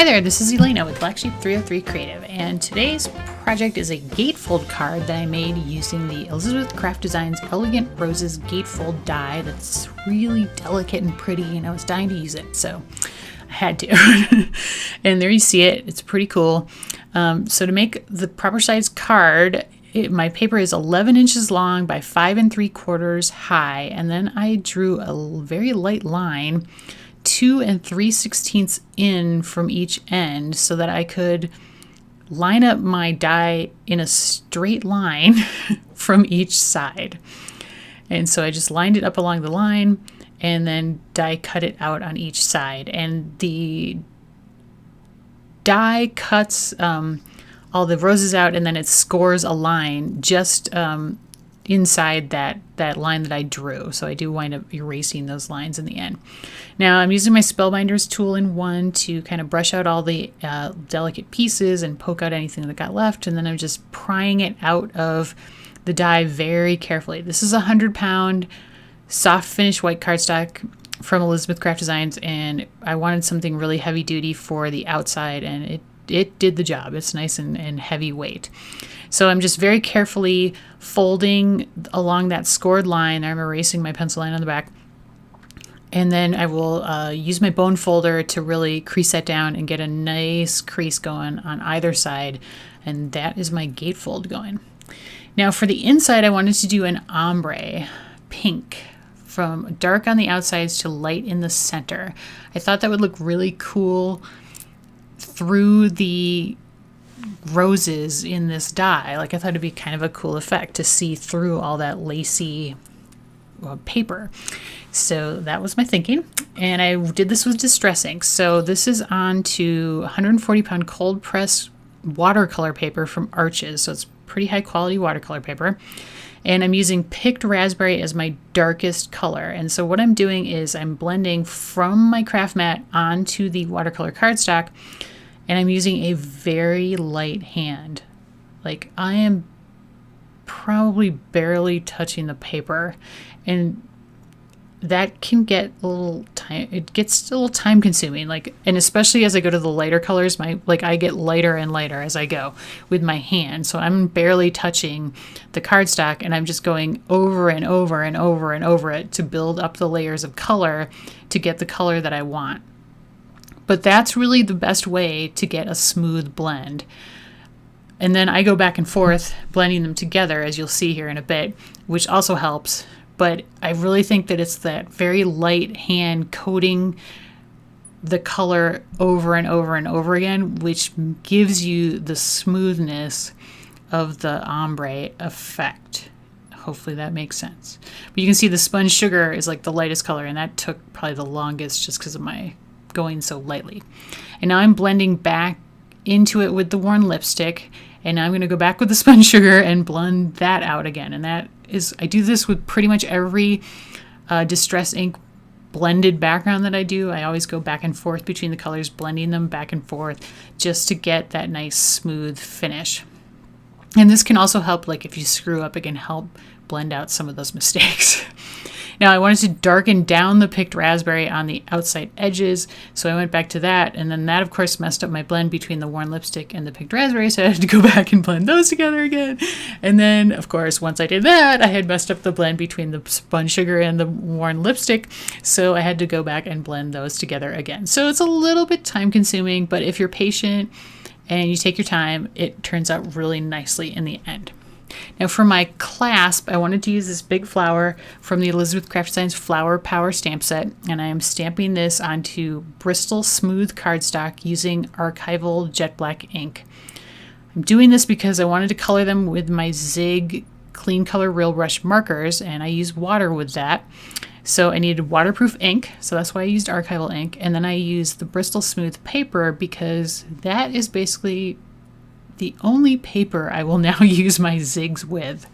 Hi there, this is Elena with Black Sheep 303 Creative, and today's project is a gatefold card that I made using the Elizabeth Craft Designs Elegant Roses gatefold die that's really delicate and pretty, and I was dying to use it, so I had to. And there you see it, it's pretty cool. So to make the proper size card, my paper is 11 inches long by 5 3/4 high, and then I drew a very light line 2 3/16 in from each end so that I could line up my die in a straight line from each side. And so I just lined it up along the line and then die cut it out on each side. And the die cuts all the roses out, and then it scores a line just inside that line that I drew. So I do wind up erasing those lines in the end. Now I'm using my Spellbinders tool in one to kind of brush out all the delicate pieces and poke out anything that got left, and then I'm just prying it out of the die very carefully. This is a 100-pound soft finish white cardstock from Elizabeth Craft Designs, and I wanted something really heavy duty for the outside, and it did the job. It's nice and heavy weight. So I'm just very carefully folding along that scored line. I'm erasing my pencil line on the back. And then I will use my bone folder to really crease that down and get a nice crease going on either side. And that is my gatefold going. Now for the inside, I wanted to do an ombre pink, from dark on the outsides to light in the center. I thought that would look really cool through the roses in this die. Like, I thought it'd be kind of a cool effect to see through all that lacy paper. So that was my thinking, and I did this with distress ink. So this is onto 140-pound cold press watercolor paper from Arches. So it's pretty high quality watercolor paper, and I'm using picked raspberry as my darkest color. And so what I'm doing is I'm blending from my craft mat onto the watercolor cardstock, and I'm using a very light hand. Like, I am probably barely touching the paper, and that can get a little time. It gets a little time consuming. Like, and especially as I go to the lighter colors, I get lighter and lighter as I go with my hand. So I'm barely touching the cardstock, and I'm just going over and over and over and over it to build up the layers of color to get the color that I want. But that's really the best way to get a smooth blend. And then I go back and forth blending them together, as you'll see here in a bit, which also helps. But I really think that it's that very light hand coating the color over and over and over again, which gives you the smoothness of the ombre effect. Hopefully that makes sense. But you can see the sponge sugar is like the lightest color, and that took probably the longest just because of my going so lightly. And now I'm blending back into it with the worn lipstick, and now I'm going to go back with the sponge sugar and blend that out again. And that is, I do this with pretty much every distress ink blended background that I do. I always go back and forth between the colors, blending them back and forth just to get that nice smooth finish. And this can also help, like if you screw up, it can help blend out some of those mistakes. Now I wanted to darken down the picked raspberry on the outside edges, so I went back to that, and then that of course messed up my blend between the worn lipstick and the picked raspberry, so I had to go back and blend those together again. And then of course once I did that, I had messed up the blend between the sponge sugar and the worn lipstick, so I had to go back and blend those together again. So it's a little bit time consuming, but if you're patient and you take your time, it turns out really nicely in the end. Now for my clasp, I wanted to use this big flower from the Elizabeth Craft Designs Flower Power stamp set, and I am stamping this onto Bristol smooth cardstock using archival jet black ink. I'm doing this because I wanted to color them with my Zig Clean Color Real Brush markers, and I use water with that. So I needed waterproof ink, so that's why I used archival ink, and then I used the Bristol smooth paper because that is basically the only paper I will now use my zigs with.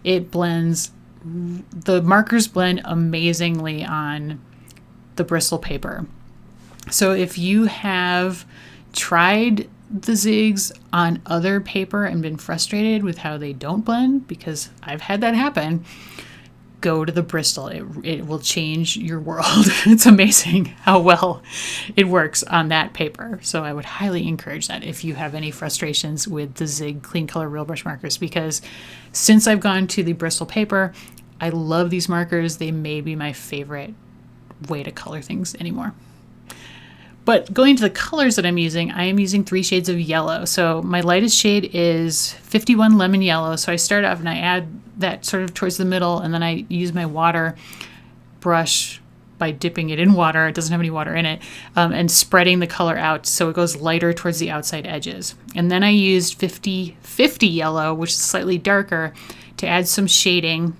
It blends, the markers blend amazingly on the Bristol paper. So if you have tried the zigs on other paper and been frustrated with how they don't blend, because I've had that happen, go to the Bristol. It will change your world. It's amazing how well it works on that paper. So I would highly encourage that if you have any frustrations with the Zig Clean Color Real Brush markers, because since I've gone to the Bristol paper, I love these markers. They may be my favorite way to color things anymore. But going to the colors that I'm using, I am using 3 shades of yellow. So my lightest shade is 51 Lemon Yellow. So I start off and I add that sort of towards the middle, and then I use my water brush by dipping it in water. It doesn't have any water in it, and spreading the color out so it goes lighter towards the outside edges. And then I used 50/50 yellow, which is slightly darker, to add some shading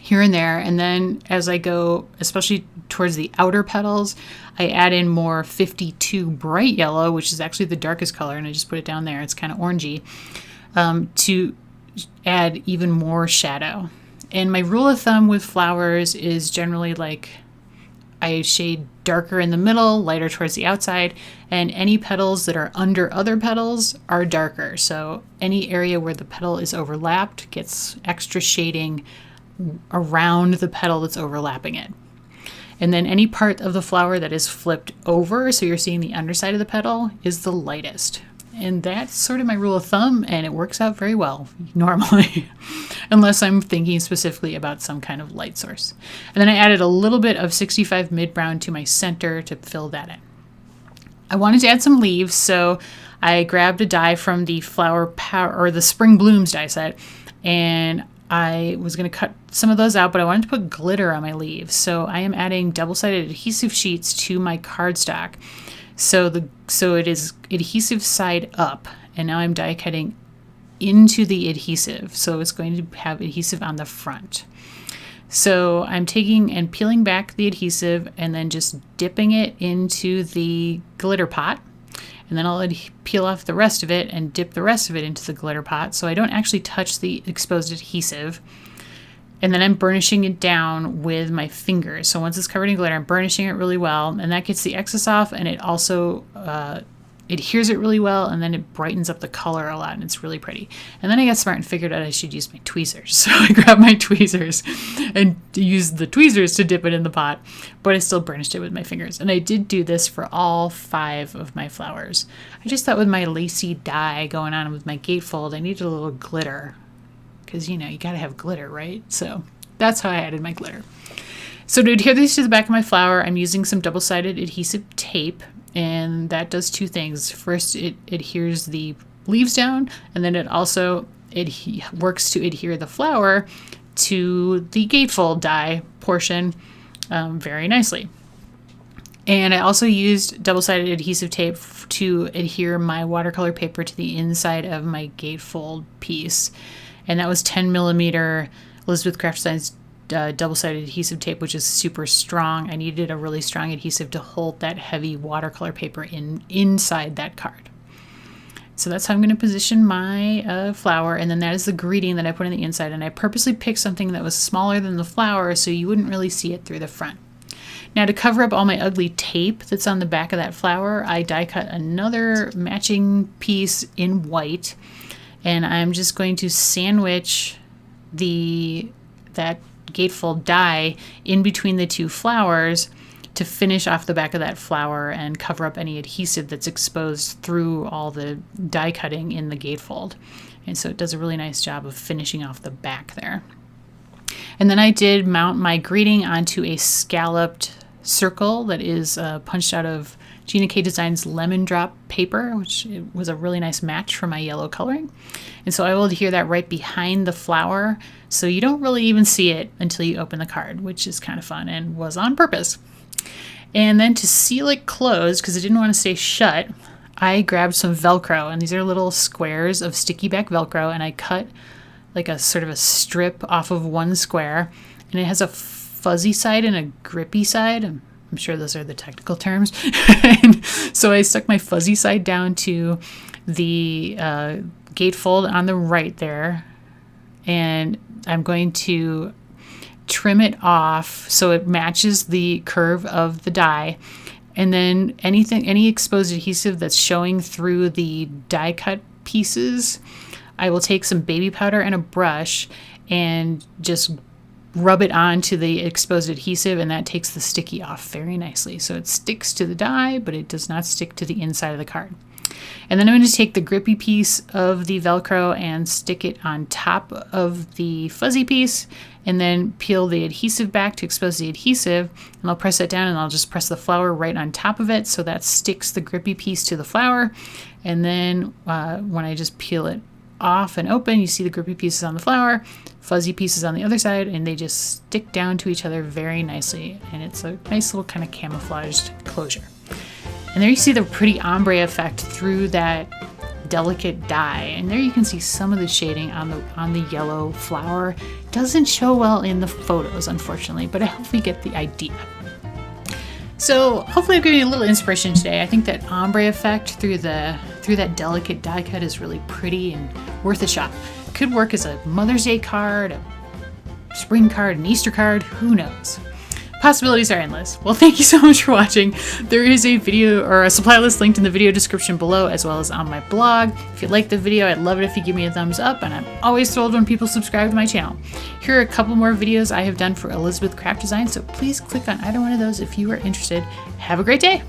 here and there. And then as I go, especially towards the outer petals, I add in more 52 bright yellow, which is actually the darkest color, and I just put it down there. It's kind of orangey, to add even more shadow. And my rule of thumb with flowers is generally like I shade darker in the middle, lighter towards the outside, and any petals that are under other petals are darker. So any area where the petal is overlapped gets extra shading around the petal that's overlapping it. And then any part of the flower that is flipped over, so you're seeing the underside of the petal, is the lightest. And that's sort of my rule of thumb, and it works out very well normally, unless I'm thinking specifically about some kind of light source. And then I added a little bit of 65 mid brown to my center to fill that in. I wanted to add some leaves, so I grabbed a die from the Flower Power or the Spring Blooms die set, and I was going to cut some of those out, but I wanted to put glitter on my leaves. So I am adding double-sided adhesive sheets to my cardstock. So it is adhesive side up, and now I'm die cutting into the adhesive. So it's going to have adhesive on the front. So I'm taking and peeling back the adhesive and then just dipping it into the glitter pot. And then I'll peel off the rest of it and dip the rest of it into the glitter pot, so I don't actually touch the exposed adhesive. And then I'm burnishing it down with my fingers. So once it's covered in glitter, I'm burnishing it really well, and that gets the excess off, and it also adheres it really well, and then it brightens up the color a lot, and it's really pretty. And then I got smart and figured out I should use my tweezers. So I grabbed my tweezers and used the tweezers to dip it in the pot, but I still burnished it with my fingers. And I did do this for all 5 of my flowers. I just thought with my lacy dye going on with my gatefold, I needed a little glitter, because, you know, you gotta have glitter, right? So that's how I added my glitter. So to adhere these to the back of my flower, I'm using some double-sided adhesive tape, and that does 2 things. First, it adheres the leaves down, and then it also works to adhere the flower to the gatefold die portion very nicely. And I also used double-sided adhesive tape to adhere my watercolor paper to the inside of my gatefold piece. And that was 10 millimeter Elizabeth Craft Designs double-sided adhesive tape, which is super strong. I needed a really strong adhesive to hold that heavy watercolor paper inside that card. So that's how I'm going to position my flower, and then that is the greeting that I put on the inside. And I purposely picked something that was smaller than the flower so you wouldn't really see it through the front. Now, to cover up all my ugly tape that's on the back of that flower, I die cut another matching piece in white, and I'm just going to sandwich that gatefold die in between the 2 flowers to finish off the back of that flower and cover up any adhesive that's exposed through all the die cutting in the gatefold. And so it does a really nice job of finishing off the back there. And then I did mount my greeting onto a scalloped circle that is punched out of Gina K Designs Lemon Drop paper, which was a really nice match for my yellow coloring. And so I will adhere that right behind the flower, so you don't really even see it until you open the card, which is kind of fun and was on purpose. And then to seal it closed, because I didn't want to stay shut, I grabbed some Velcro, and these are little squares of sticky back Velcro, and I cut like a sort of a strip off of one square, and it has a fuzzy side and a grippy side. I'm sure those are the technical terms. And so I stuck my fuzzy side down to the gatefold on the right there, and I'm going to trim it off so it matches the curve of the die. And then any exposed adhesive that's showing through the die cut pieces, I will take some baby powder and a brush and just rub it onto the exposed adhesive, and that takes the sticky off very nicely. So it sticks to the die, but it does not stick to the inside of the card. And then I'm going to take the grippy piece of the Velcro and stick it on top of the fuzzy piece, and then peel the adhesive back to expose the adhesive, and I'll press that down, and I'll just press the flower right on top of it so that sticks the grippy piece to the flower. And then when I just peel it off and open, you see the grippy pieces on the flower, fuzzy pieces on the other side, and they just stick down to each other very nicely, and it's a nice little kind of camouflaged closure. And there you see the pretty ombre effect through that delicate dye, and there you can see some of the shading on the yellow flower. Doesn't show well in the photos, unfortunately, but I hope you get the idea. So hopefully I've given you a little inspiration today. I think that ombre effect through that delicate die cut is really pretty and worth a shot. Could work as a Mother's Day card, a spring card, an Easter card, who knows? Possibilities are endless. Well, thank you so much for watching. There is a video or a supply list linked in the video description below, as well as on my blog. If you like the video, I'd love it if you give me a thumbs up, and I'm always thrilled when people subscribe to my channel. Here are a couple more videos I have done for Elizabeth Craft Design, so please click on either one of those if you are interested. Have a great day.